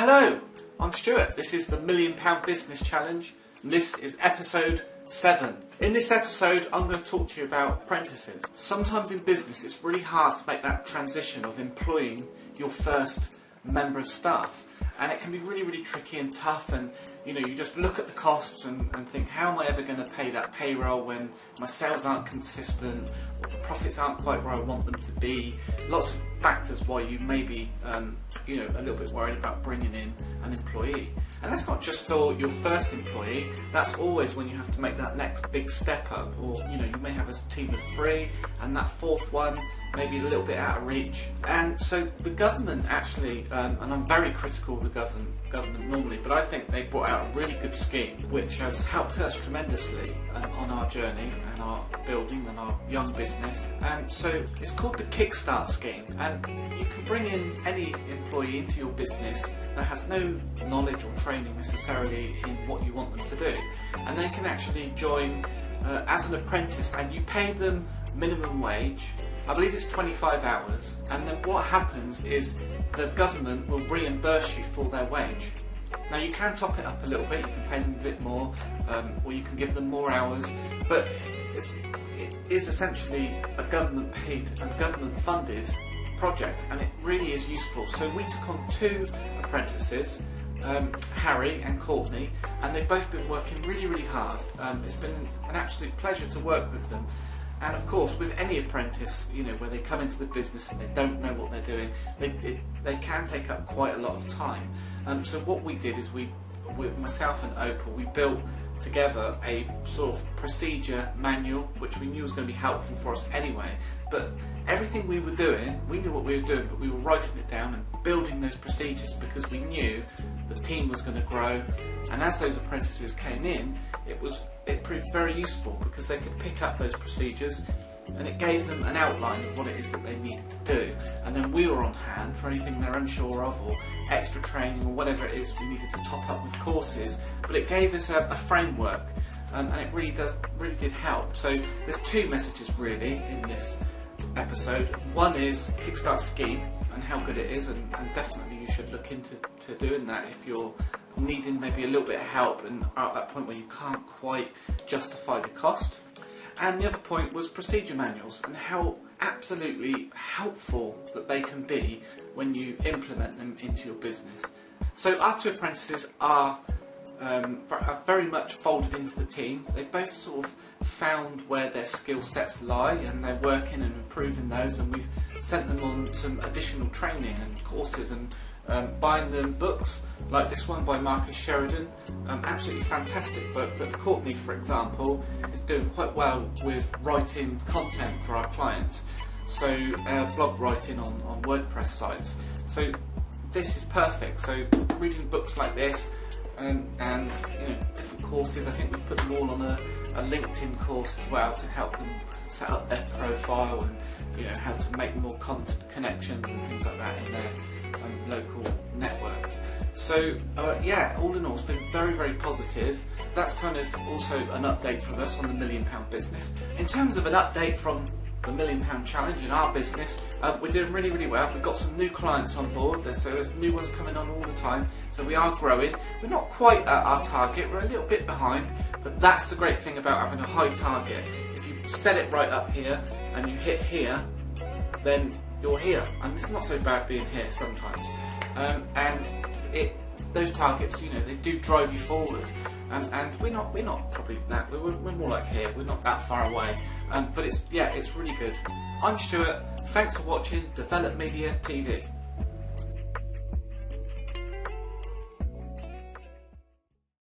Hello, I'm Stuart. This is the £1 Million Business Challenge, and this is episode 7. In this episode, I'm going to talk to you about apprentices. Sometimes in business, it's really hard to make that transition of employing your first member of staff. And it can be really tricky and tough, and you just look at the costs and think, how am I ever going to pay that payroll when my sales aren't consistent, or the profits aren't quite where I want them to be. Lots of factors why you may be a little bit worried about bringing in an employee. And that's not just for your first employee, that's always when you have to make that next big step up, or you may have a team of 3 and that fourth one maybe a little bit out of reach. And so the government actually, and I'm very critical of the government normally, but I think they brought out a really good scheme which has helped us tremendously on our journey and our building and our young business. And so it's called the Kickstart scheme, and you can bring in any employee into your business that has no knowledge or training necessarily in what you want them to do, and they can actually join as an apprentice, and you pay them minimum wage. I believe it's 25 hours, and then what happens is the government will reimburse you for their wage. Now you can top it up a little bit, you can pay them a bit more, or you can give them more hours, but it is essentially a government paid and government funded project, and it really is useful. So we took on 2 apprentices, Harry and Courtney, and they've both been working really hard. It's been an absolute pleasure to work with them. And of course, with any apprentice, where they come into the business and they don't know what they're doing, they can take up quite a lot of time. So what we did is with myself and Opal, we built together a sort of procedure manual, which we knew was going to be helpful for us anyway. But everything we were doing, we knew what we were doing, but we were writing it down and building those procedures because we knew the team was going to grow. And as those apprentices came in, it proved very useful because they could pick up those procedures, and it gave them an outline of what it is that they needed to do. And then we were on hand for anything they're unsure of, or extra training, or whatever it is we needed to top up with courses. But it gave us a framework, and it really did help. So there's 2 messages really in this episode. One is Kickstart scheme and how good it is, and definitely you should look into doing that if you're needing maybe a little bit of help and are at that point where you can't quite justify the cost. And the other point was procedure manuals and how absolutely helpful that they can be when you implement them into your business. So our 2 apprentices are very much folded into the team. They both sort of found where their skill sets lie, and they're working and improving those, and we've sent them on some additional training and courses, and buying them books like this one by Marcus Sheridan, absolutely fantastic book. But Courtney, for example, is doing quite well with writing content for our clients, so blog writing on WordPress sites. So this is perfect. So reading books like this and different courses, I think we've put them all on a LinkedIn course as well to help them set up their profile and how to make more connections and things like that in their local networks. So all in all, it's been very positive. That's kind of also an update from us on the £1 Million business. In terms of an update from the £1 Million Challenge in our business, we're doing really well. We've got some new clients on board, so there's new ones coming on all the time, so we are growing. We're not quite at our target, we're a little bit behind, but that's the great thing about having a high target. If you set it right up here and you hit here, then you're here, and it's not so bad being here sometimes. Those targets, they do drive you forward, and we're not probably that. We're more like here. We're not that far away, but it's really good. I'm Stuart. Thanks for watching Develop Media TV.